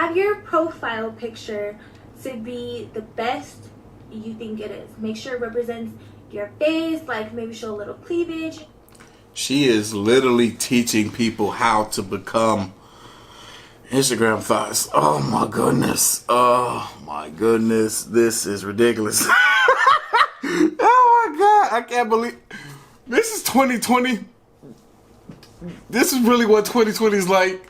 have your profile picture to be the best you think it is. Make sure it represents your face, like maybe show a little cleavage. She is literally teaching people how to become Instagram thoughts. Oh my goodness. Oh my goodness. This is ridiculous. Oh my God. I can't believe this is 2020. This is really what 2020 is like.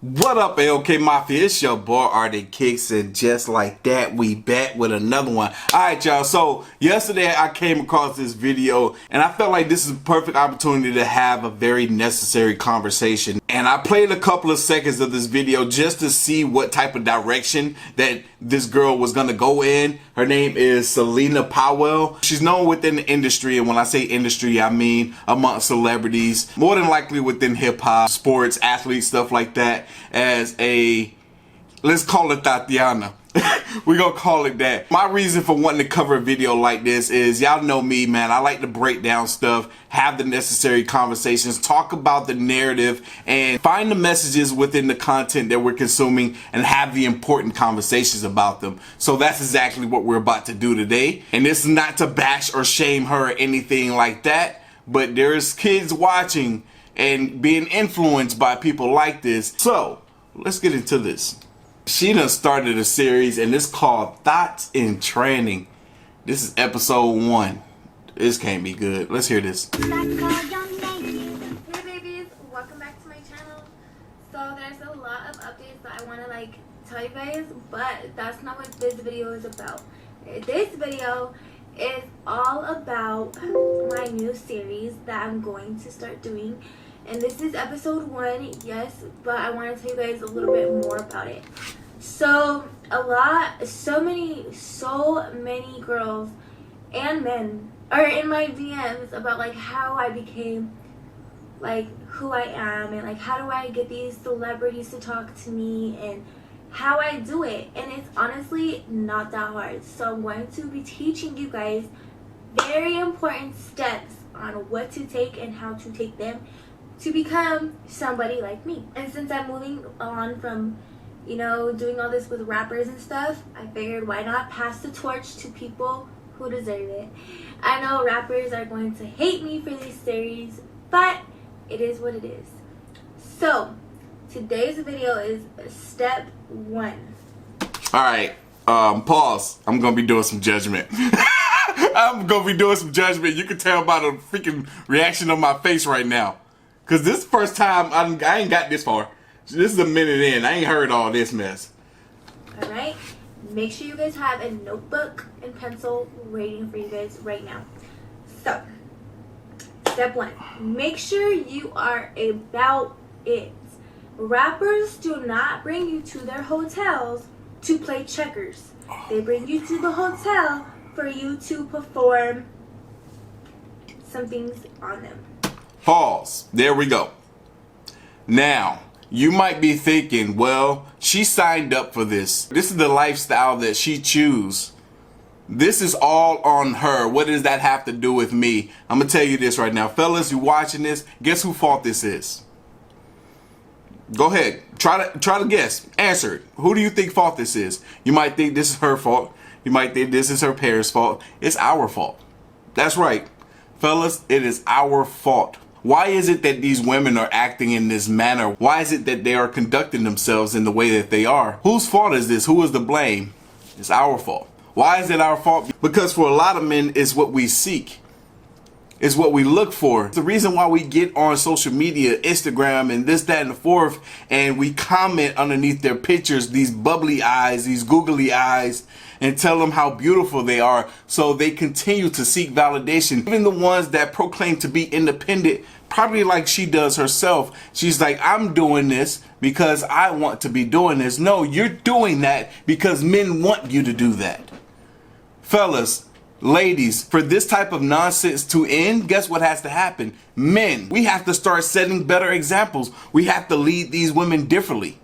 What up, LK Mafia? It's your boy Arctic Kicks, and just like that, we back with another one. Alright, y'all. So yesterday I came across this video, and I felt like this is a perfect opportunity to have a very necessary conversation. And I played a couple of seconds of this video just to see what type of direction that this girl was gonna go in. Her name is Selena Powell. She's known within the industry, and when I say industry, I mean amongst celebrities, more than likely within hip-hop, sports, athletes, stuff like that, as a, let's call it Tatiana. We're gonna call it that. My reason for wanting to cover a video like this is, y'all know me, man. I like to break down stuff, have the necessary conversations, talk about the narrative, and find the messages within the content that we're consuming and have the important conversations about them. So that's exactly what we're about to do today. And this is not to bash or shame her or anything like that, but there's kids watching and being influenced by people like this. So let's get into this. She done started a series, and it's called Thoughts in Training. This is episode 1. This can't be good. Let's hear this. Hey babies, welcome back to my channel. So there's a lot of updates that I want to tell you guys, but that's not what this video is about. This video is all about my new series that I'm going to start doing. And this is episode 1, yes, but I want to tell you guys a little bit more about it. So so many girls and men are in my DMs about how I became who I am, and how do I get these celebrities to talk to me and how I do it. And it's honestly not that hard. So I'm going to be teaching you guys very important steps on what to take and how to take them to become somebody like me. And since I'm moving on from, doing all this with rappers and stuff, I figured why not pass the torch to people who deserve it. I know rappers are going to hate me for this series, but it is what it is. So today's video is step 1. Alright, pause. I'm gonna be doing some judgment. I'm gonna be doing some judgment. You can tell by the freaking reaction on my face right now. Cause this is the first time I ain't got this far. This is a minute in. I ain't heard all this mess. Alright. Make sure you guys have a notebook and pencil waiting for you guys right now. So, step 1. Make sure you are about it. Rappers do not bring you to their hotels to play checkers. They bring you to the hotel for you to perform some things on them. Pause. There we go. Now, you might be thinking, well, she signed up for this. This is the lifestyle that she chooses. This is all on her. What does that have to do with me? I'm going to tell you this right now. Fellas, you watching this, guess whose fault this is? Go ahead. Try to guess. Answer it. Who do you think fault this is? You might think this is her fault. You might think this is her parents' fault. It's our fault. That's right. Fellas, it is our fault. Why is it that these women are acting in this manner? Why is it that they are conducting themselves in the way that they are? Whose fault is this? Who is the blame? It's our fault. Why is it our fault? Because for a lot of men, it's what we seek. It's what we look for. It's the reason why we get on social media, Instagram, and this, that, and the fourth, and we comment underneath their pictures, these bubbly eyes, these googly eyes, and tell them how beautiful they are, so they continue to seek validation. Even the ones that proclaim to be independent, probably like she does herself. She's like, I'm doing this because I want to be doing this. No, you're doing that because men want you to do that. Fellas, ladies, for this type of nonsense to end, guess what has to happen? Men, we have to start setting better examples. We have to lead these women differently.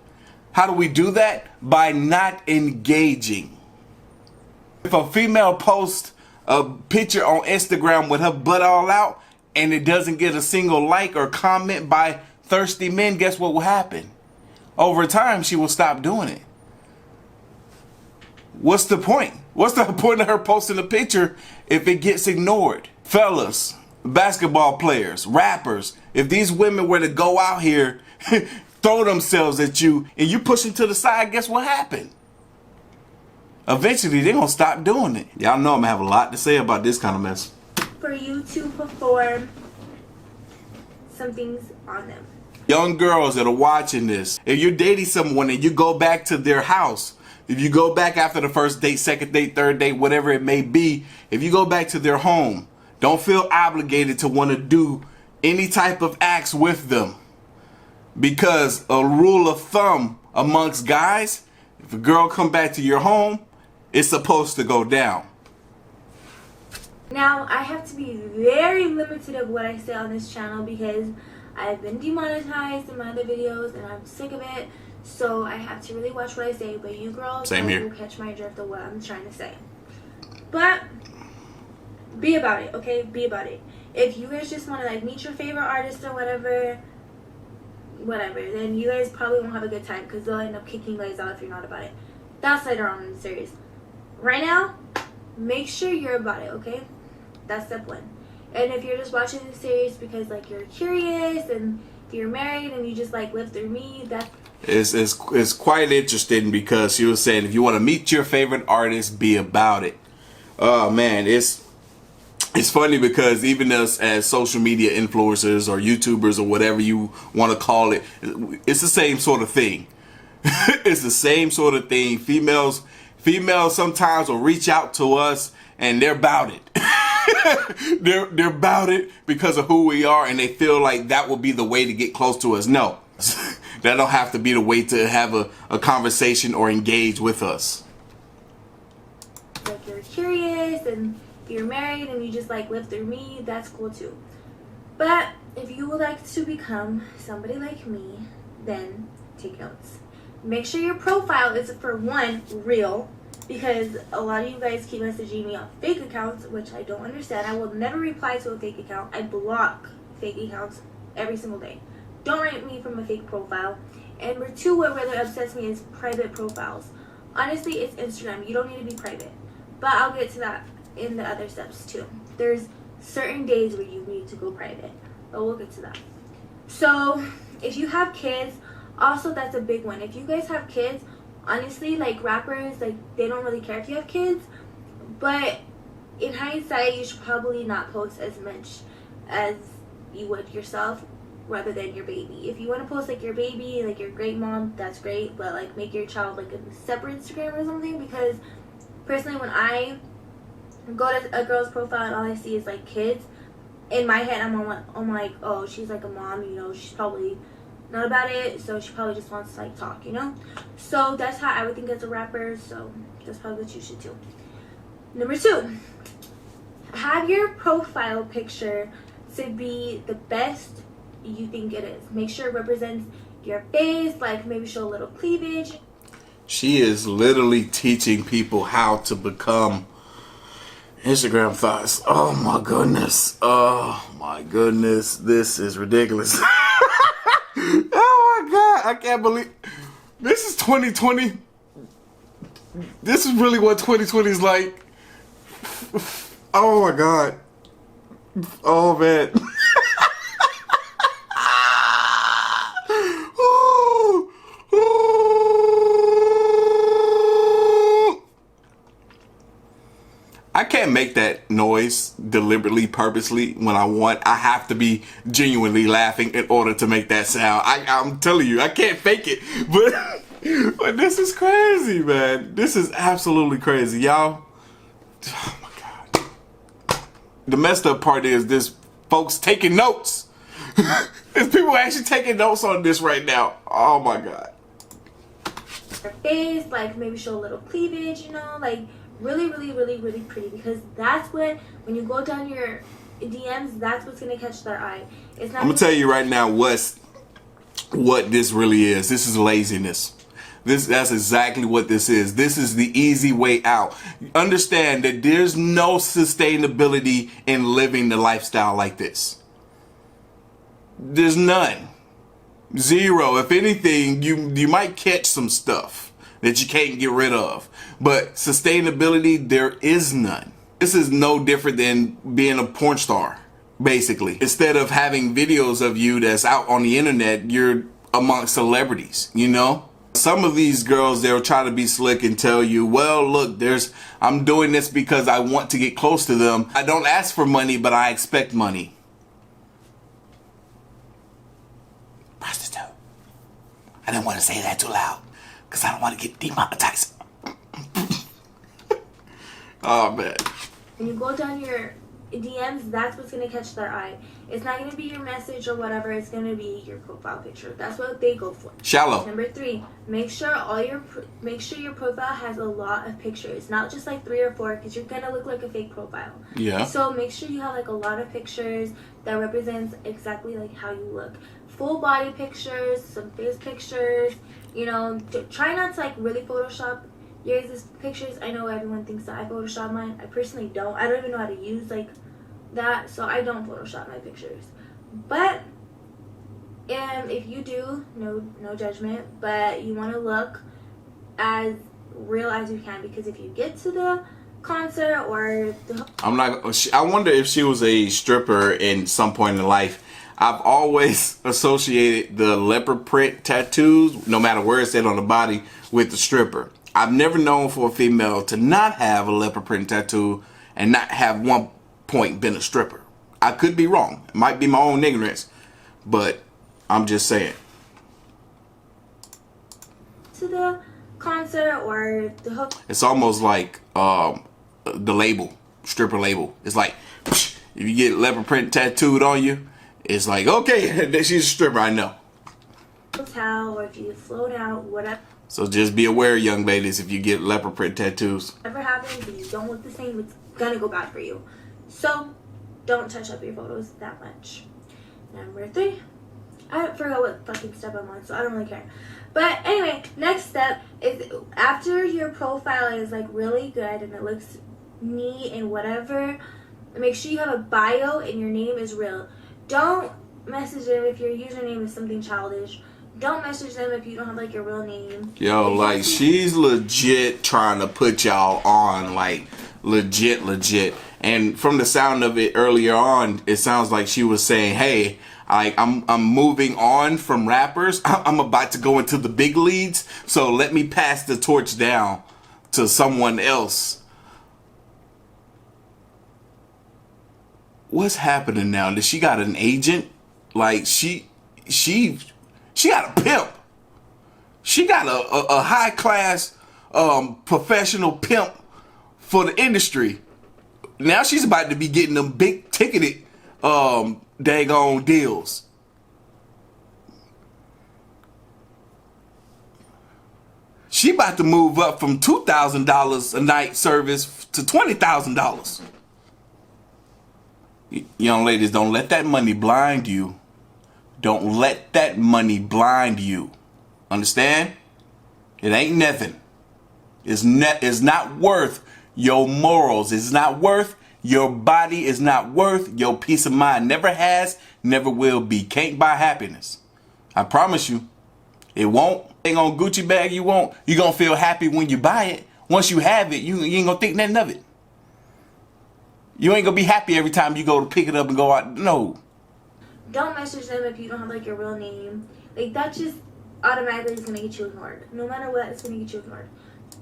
How do we do that? By not engaging. If a female posts a picture on Instagram with her butt all out and it doesn't get a single like or comment by thirsty men, guess what will happen? over time she will stop doing it. What's the point? What's the point of her posting a picture if it gets ignored? Fellas, basketball players, rappers, if these women were to go out here, throw themselves at you, and you push them to the side, guess what happened? Eventually, they're going to stop doing it. Y'all know I'm going to have a lot to say about this kind of mess. For you to perform some things on them. Young girls that are watching this, if you're dating someone and you go back to their house, if you go back after the first date, second date, third date, whatever it may be, if you go back to their home, don't feel obligated to want to do any type of acts with them. Because a rule of thumb amongst guys, if a girl come back to your home, it's supposed to go down. Now, I have to be very limited of what I say on this channel because I've been demonetized in my other videos and I'm sick of it. So I have to really watch what I say. But you girls will catch my drift of what I'm trying to say. But be about it, okay? Be about it. If you guys just want to like meet your favorite artist or whatever, then you guys probably won't have a good time because they'll end up kicking you guys out if you're not about it. That's later on in the series. Right now, make sure you're about it, okay? That's step one. And if you're just watching the series because like you're curious and if you're married and you just like live through me, that's it's quite interesting because she was saying if you want to meet your favorite artist, be about it. Oh man, it's funny because even us as social media influencers or YouTubers or whatever you want to call it, it's the same sort of thing. It's the same sort of thing. Females sometimes will reach out to us and they're about it. they're about it because of who we are and they feel like that will be the way to get close to us. No, that don't have to be the way to have a conversation or engage with us. like you're curious and if you're married and you just like live through me, that's cool too. But if you would like to become somebody like me, then take notes. Make sure your profile is, for one, real, because a lot of you guys keep messaging me on fake accounts, which I don't understand. I will never reply to a fake account. I block fake accounts every single day. Don't write me from a fake profile. And number two, what really upsets me is private profiles. Honestly, it's Instagram. You don't need to be private. But I'll get to that in the other steps too. There's certain days where you need to go private, but we'll get to that. So if you have kids, also that's a big one. If you guys have kids, honestly, like rappers, like they don't really care if you have kids, but in hindsight you should probably not post as much as you would yourself rather than your baby. If you want to post like your baby, like your great mom, that's great, but like make your child like a separate Instagram or something, because personally when I go to a girl's profile and all I see is like kids, in my head I'm like, oh, she's like a mom, you know, she's probably not about it, so she probably just wants to like talk, you know. So that's how I would think as a rapper, so that's probably what you should do. Number two, have your profile picture to be the best you think it is. Make sure it represents your face, like maybe show a little cleavage. She is literally teaching people how to become Instagram thoughts. Oh my goodness. Oh my goodness. This is ridiculous. Oh my God. I can't believe this is 2020. This is really what 2020 is like. Oh my God. Oh man. I can't make that noise deliberately, purposely when I want. I have to be genuinely laughing in order to make that sound. I'm telling you, I can't fake it. But this is crazy, man. This is absolutely crazy, y'all. Oh my God. The messed up part is this folks taking notes. There's people actually taking notes on this right now. Oh my God. Your face, like maybe show a little cleavage, you know, like really, really, really, really pretty, because that's what, when you go down your DMs, that's what's gonna catch their eye. It's not. I'm gonna tell you right now what this really is. This is laziness. That's exactly what this is. This is the easy way out. Understand that there's no sustainability in living the lifestyle like this. There's none. Zero. If anything, you might catch some stuff that you can't get rid of. But sustainability, there is none. This is no different than being a porn star, basically. Instead of having videos of you that's out on the internet, you're amongst celebrities, you know? Some of these girls, they'll try to be slick and tell you, well, look, I'm doing this because I want to get close to them. I don't ask for money, but I expect money. Prostitute. I didn't want to say that too loud because I don't want to get demonetized. Oh, man. When you go down your DMs, that's what's going to catch their eye. It's not going to be your message or whatever. It's going to be your profile picture. That's what they go for. Shallow. Number 3, make sure your profile has a lot of pictures, not just like 3 or 4, because you're going to look like a fake profile. Yeah. So make sure you have like a lot of pictures that represents exactly like how you look. Full body pictures, some face pictures, you know, try not to like really Photoshop your guys' pictures. I know everyone thinks that I Photoshop mine. I personally don't. I don't even know how to use like that, so I don't Photoshop my pictures. But if you do, no judgment, but you want to look as real as you can, because if you get to the concert or I wonder if she was a stripper in some point in life. I've always associated the leopard print tattoos, no matter where it's at on the body, with the stripper. I've never known for a female to not have a leopard print tattoo and not have one point been a stripper. I could be wrong. It might be my own ignorance, but I'm just saying. To the concert or the hook. It's almost like the label, stripper label. It's like, if you get leopard print tattooed on you, it's like, okay, she's a stripper, I know. Hotel, or if you float out, whatever. So just be aware, young ladies, if you get leopard print tattoos. Whatever happens and you don't look the same, it's gonna go bad for you. So don't touch up your photos that much. Number 3, I forgot what fucking step I'm on, so I don't really care. But anyway, next step is after your profile is like really good and it looks neat and whatever, make sure you have a bio and your name is real. Don't message them if your username is something childish. Don't message them if you don't have like your real name. Yo, like she's legit trying to put y'all on, like legit. And from the sound of it earlier on, it sounds like she was saying, hey, I'm moving on from rappers. I'm about to go into the big leagues, so let me pass the torch down to someone else. What's happening now? Does she got an agent? Like she got a pimp. She got a high class professional pimp for the industry. Now she's about to be getting them big ticketed daggone deals. She about to move up from $2,000 a night service to $20,000. Young ladies, don't let that money blind you. Don't let that money blind you. Understand? It ain't nothing. It's not worth your morals. It's not worth your body. It's not worth your peace of mind. Never has, never will be. Can't buy happiness. I promise you. It won't. Ain't on Gucci bag you won't. You're going to feel happy when you buy it. Once you have it, you ain't going to think nothing of it. You ain't going to be happy every time you go to pick it up and go out. No. Don't message them if you don't have like your real name. Like that just automatically is gonna get you ignored. No matter what, it's gonna get you ignored.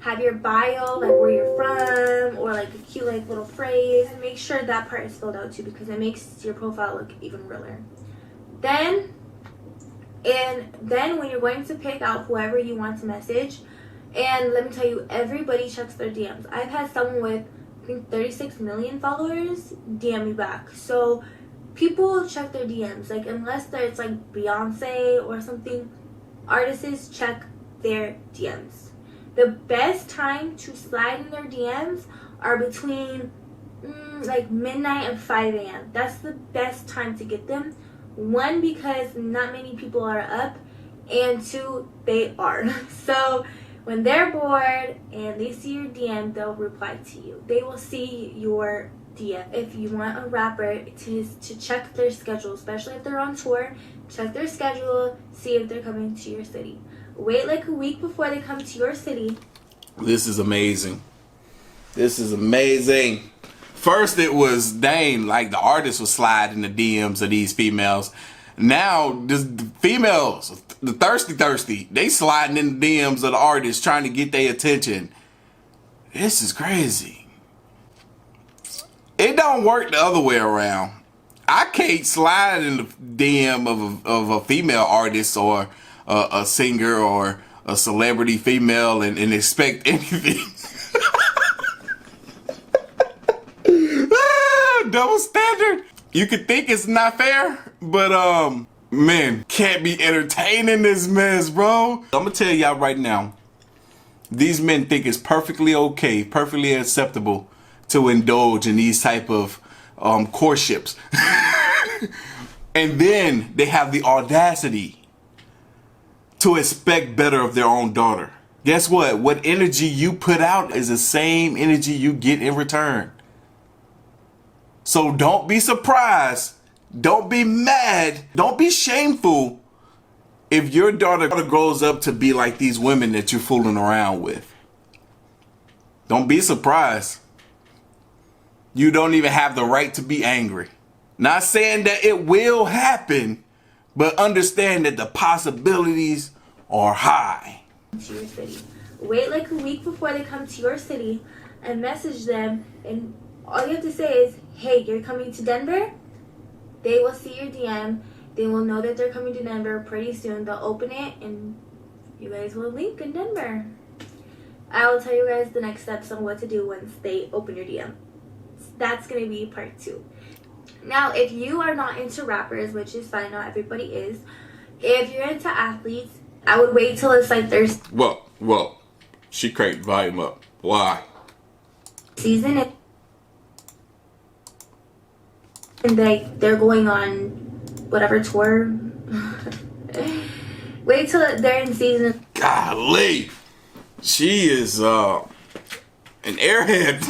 Have your bio, like where you're from, or like a cute like little phrase. Make sure that part is filled out too, because it makes your profile look even realer. Then when you're going to pick out whoever you want to message, and let me tell you, everybody checks their DMs. I've had someone with I think 36 million followers DM me back. So people check their DMs, like unless it's like Beyonce or something, artists check their DMs. The best time to slide in their DMs are between like midnight and 5 a.m. That's the best time to get them. 1, because not many people are up, and 2, they are. So when they're bored and they see your DM, they'll reply to you. They will see your DM. If you want a rapper to check their schedule, especially if they're on tour, check their schedule, see if they're coming to your city. Wait like a week before they come to your city. This is amazing. This is amazing. First it was, dang, like the artist was sliding the DMs of these females. Now the females, the thirsty, they sliding in the DMs of the artists trying to get their attention. This is crazy. It don't work the other way around. I can't slide in the DM of a female artist or a singer or a celebrity female and expect anything. Double standard. You could think it's not fair, but man, can't be entertaining this mess, bro. I'm gonna tell y'all right now, these men think it's perfectly okay, perfectly acceptable to indulge in these type of courtships. And then they have the audacity to expect better of their own daughter. Guess what? What energy you put out is the same energy you get in return. So don't be surprised. Don't be mad. Don't be shameful if your daughter grows up to be like these women that you're fooling around with. Don't be surprised. You don't even have the right to be angry. Not saying that it will happen, but understand that the possibilities are high. To your city. Wait like a week before they come to your city and message them, and all you have to say is, hey, you're coming to Denver? They will see your DM. They will know that they're coming to Denver pretty soon. They'll open it and you guys will link in Denver. I will tell you guys the next steps on what to do once they open your DM. That's going to be part 2. Now, if you are not into rappers, which is fine, not everybody is. If you're into athletes, I would wait till it's like their Well, she cranked volume up. Why? season and they're going on whatever tour. Wait till they're in season. Golly, she is an airhead.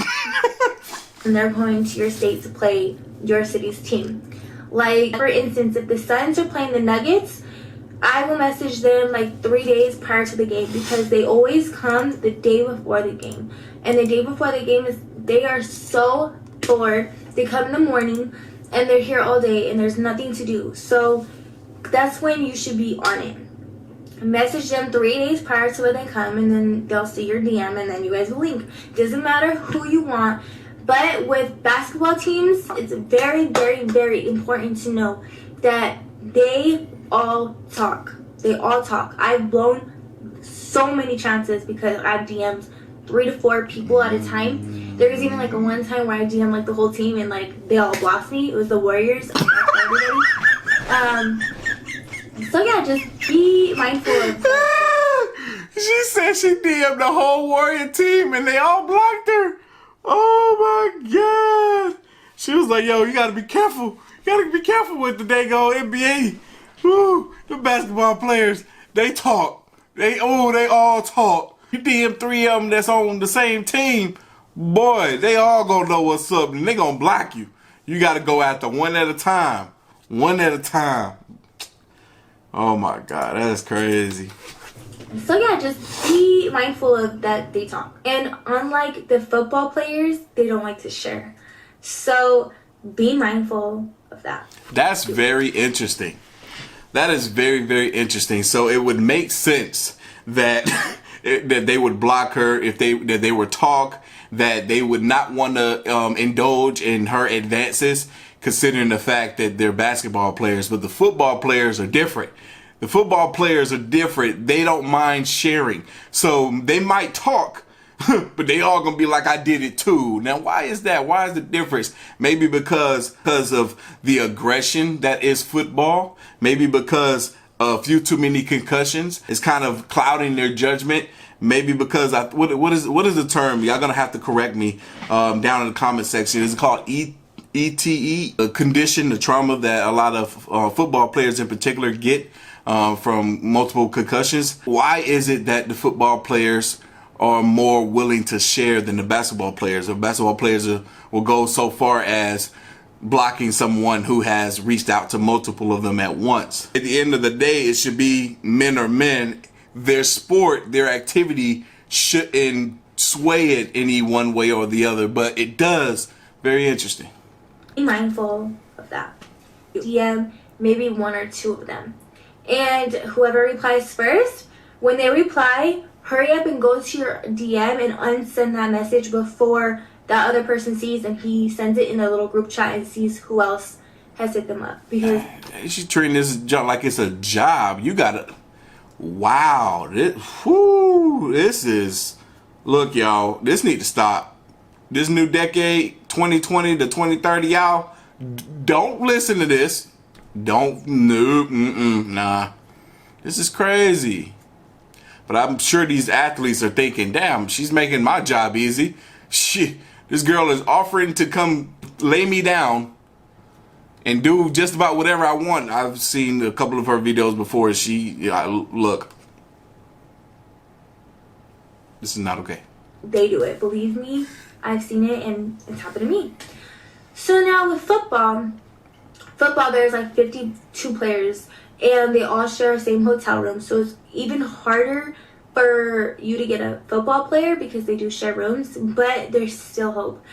And they're going to your state to play your city's team. Like, for instance, if the Suns are playing the Nuggets, I will message them like 3 days prior to the game, because they always come the day before the game. And the day before the game they are so bored. They come in the morning and they're here all day and there's nothing to do. So that's when you should be on it. Message them 3 days prior to when they come, and then they'll see your DM, and then you guys will link. Doesn't matter who you want. But with basketball teams, it's very, very, very important to know that they all talk. They all talk. I've blown so many chances because I've DM'd 3 to 4 people at a time. There was even like a one time where I DM'd like the whole team and like they all blocked me. It was the Warriors. So yeah, just be mindful of that. She said she DM'd the whole Warrior team and they all blocked her. Oh my God. She was like, yo, you gotta be careful. You gotta be careful with the daggone NBA. Woo, the basketball players, they talk. They all talk. You DM 3 of them that's on the same team, boy, they all gonna know what's up and they gonna block you. You gotta go after one at a time. One at a time. Oh my God, that's crazy. So yeah, just be mindful of that they talk. And unlike the football players, they don't like to share. So be mindful of that. That's very interesting. That is very, very interesting. So it would make sense that that they would block her if they were talk, that they would not want to indulge in her advances, considering the fact that they're basketball players. But the football players are different. The football players are different. They don't mind sharing. So they might talk, but they all gonna be like, I did it too. Now, why is that? Why is the difference? Maybe because of the aggression that is football. Maybe because a few too many concussions is kind of clouding their judgment. Maybe because what is the term? Y'all gonna have to correct me down in the comment section. Is it called ETE? A condition, the trauma that a lot of football players in particular get from multiple concussions. Why is it that the football players are more willing to share than the basketball players? The basketball players will go so far as blocking someone who has reached out to multiple of them at once. At the end of the day, it should be men are men. Their sport, their activity shouldn't sway it any one way or the other, but it does. Very interesting. Be mindful of that. DM maybe 1 or 2 of them. And whoever replies first, when they reply, hurry up and go to your DM and unsend that message before that other person sees, and he sends it in a little group chat and sees who else has hit them up. Because she's treating this job like it's a job. You gotta, wow, this is, look, y'all, this need to stop. This new decade, 2020 to 2030, y'all, don't listen to this. Don't, nah. This is crazy. But I'm sure these athletes are thinking, damn, she's making my job easy. Shit, this girl is offering to come lay me down and do just about whatever I want. I've seen a couple of her videos before. Look, this is not okay. They do it, believe me. I've seen it, and it's happened to me. So now with football, there's like 52 players, and they all share the same hotel room. So it's even harder for you to get a football player because they do share rooms, but there's still hope.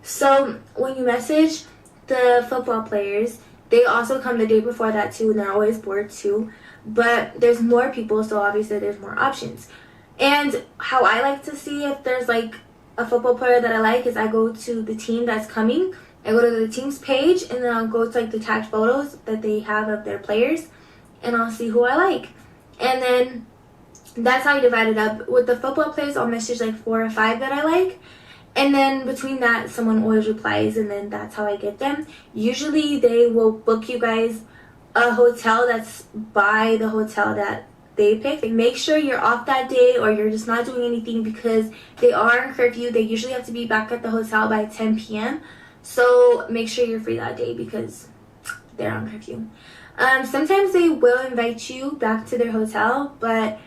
So when you message the football players, they also come the day before that too, and they're always bored too. But there's more people, so obviously there's more options. And how I like to see if there's like a football player that I like is I go to the team that's coming. I go to the team's page, and then I'll go to like the tagged photos that they have of their players, and I'll see who I like. And then that's how I divide it up. With the football players, I'll message like 4 or 5 that I like. And then between that, someone always replies, and then that's how I get them. Usually they will book you guys a hotel that's by the hotel that they pick. Make sure you're off that day, or you're just not doing anything, because they are in curfew. They usually have to be back at the hotel by 10 p.m. So make sure you're free that day because they're on curfew. Sometimes they will invite you back to their hotel, but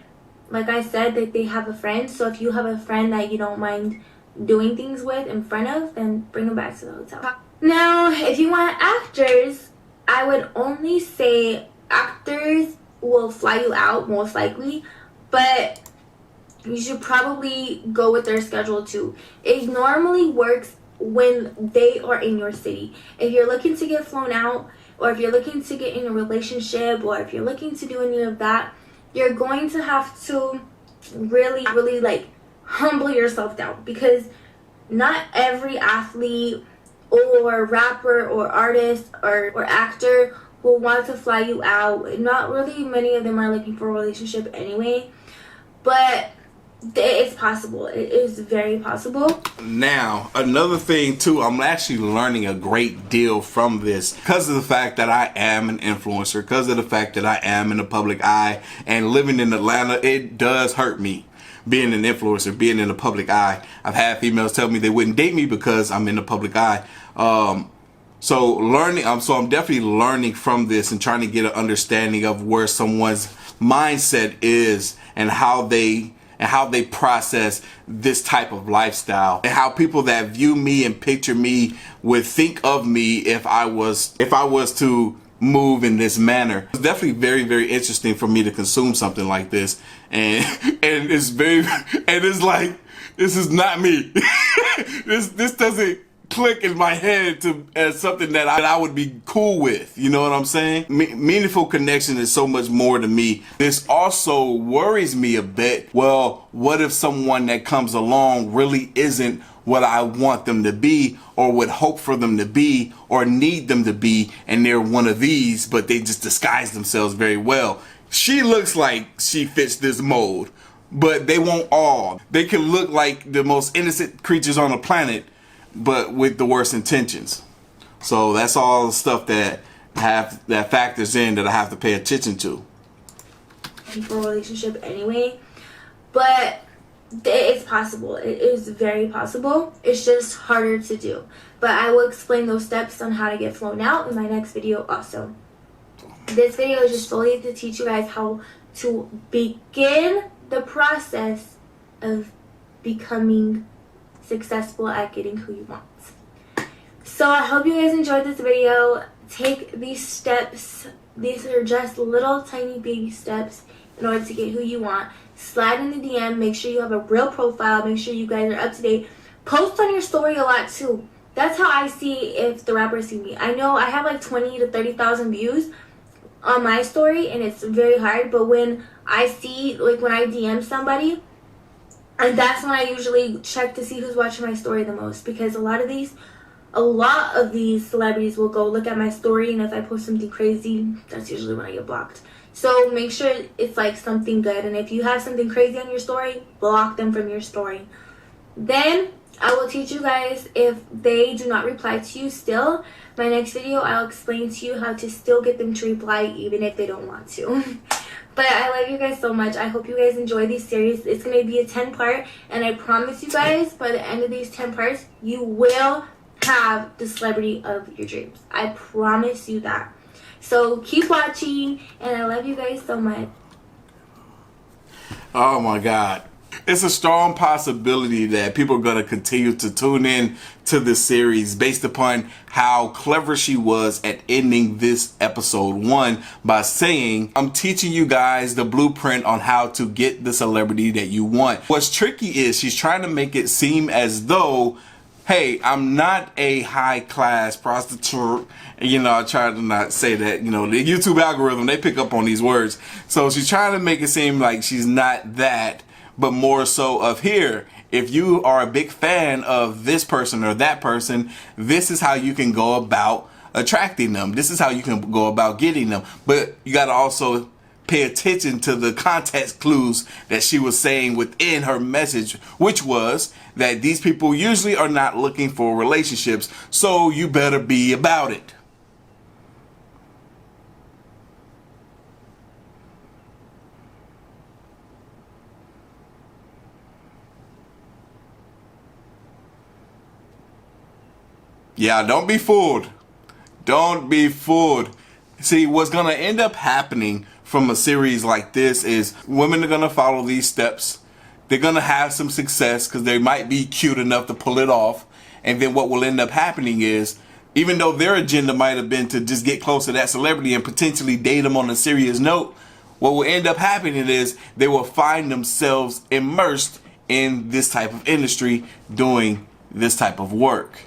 like I said, that they have a friend. So if you have a friend that you don't mind doing things with in front of, then bring them back to the hotel. Now, if you want actors, I would only say actors will fly you out most likely, but you should probably go with their schedule too. It normally works when they are in your city. If you're looking to get flown out, or if you're looking to get in a relationship, or if you're looking to do any of that, you're going to have to really like humble yourself down, because not every athlete or rapper or artist or actor will want to fly you out. Not really many of them are looking for a relationship anyway, but it's possible. It is very possible. Now, another thing too, I'm actually learning a great deal from this because of the fact that I am an influencer, because of the fact that I am in the public eye, and living in Atlanta, it does hurt me. Being an influencer, being in the public eye. I've had females tell me they wouldn't date me because I'm in the public eye. So I'm definitely learning from this and trying to get an understanding of where someone's mindset is, and how they process this type of lifestyle, and how people that view me and picture me would think of me if I was to move in this manner. It's definitely very, very interesting for me to consume something like this, and it's like, this is not me. this doesn't click in my head as something that I would be cool with. You know what I'm saying? Meaningful connection is so much more to me. This also worries me a bit. Well, what if someone that comes along really isn't what I want them to be, or would hope for them to be, or need them to be, and they're one of these, but they just disguise themselves very well. She looks like she fits this mold, but they won't all. They can look like the most innocent creatures on the planet, but with the worst intentions. So that's all the stuff that factors in that I have to pay attention to. For a relationship anyway, but it's possible. It is very possible. It's just harder to do. But I will explain those steps on how to get flown out in my next video also. This video is just solely to teach you guys how to begin the process of becoming successful at getting who you want. So I hope you guys enjoyed this video. Take these steps. These are just little tiny baby steps in order to get who you want. Slide in the DM. Make sure you have a real profile. Make sure you guys are up to date. Post on your story a lot too. That's how I see if the rappers see me. I know I have like 20 to 30,000 views on my story, and it's very hard. But when I see, like when I DM somebody, and that's when I usually check to see who's watching my story the most, because a lot of these celebrities will go look at my story, and if I post something crazy, that's usually when I get blocked. So make sure it's like something good, and if you have something crazy on your story, block them from your story. Then I will teach you guys, if they do not reply to you still, my next video I'll explain to you how to still get them to reply even if they don't want to. But I love you guys so much. I hope you guys enjoy these series. It's going to be a 10-part, and I promise you guys, by the end of these 10 parts, you will have the celebrity of your dreams. I promise you that. So keep watching, and I love you guys so much. Oh my God. It's a strong possibility that people are going to continue to tune in to this series based upon how clever she was at ending this episode 1 by saying, I'm teaching you guys the blueprint on how to get the celebrity that you want. What's tricky is she's trying to make it seem as though, hey, I'm not a high class prostitute. You know, I try to not say that. You know, the YouTube algorithm, they pick up on these words. So she's trying to make it seem like she's not that, but more so of, here, if you are a big fan of this person or that person, this is how you can go about attracting them. This is how you can go about getting them. But you got to also pay attention to the context clues that she was saying within her message, which was that these people usually are not looking for relationships, so you better be about it. Yeah, don't be fooled. Don't be fooled. See, what's going to end up happening from a series like this is women are going to follow these steps. They're going to have some success because they might be cute enough to pull it off. And then what will end up happening is, even though their agenda might have been to just get close to that celebrity and potentially date them on a serious note, what will end up happening is they will find themselves immersed in this type of industry doing this type of work.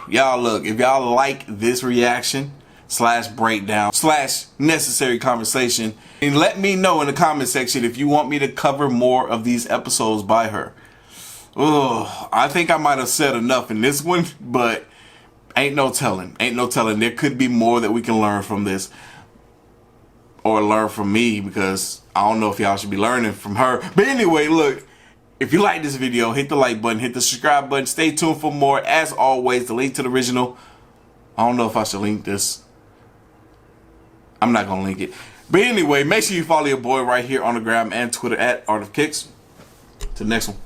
Y'all, look, if y'all like this reaction / breakdown / necessary conversation, and let me know in the comment section if you want me to cover more of these episodes by her. Oh, I think I might have said enough in this one, but ain't no telling. There could be more that we can learn from this, or learn from me, because I don't know if y'all should be learning from her. But anyway, look, if you like this video, hit the like button, hit the subscribe button. Stay tuned for more. As always, the link to the original. I don't know if I should link this. I'm not going to link it. But anyway, make sure you follow your boy right here on the gram and Twitter at Art of Kicks. Till the next one.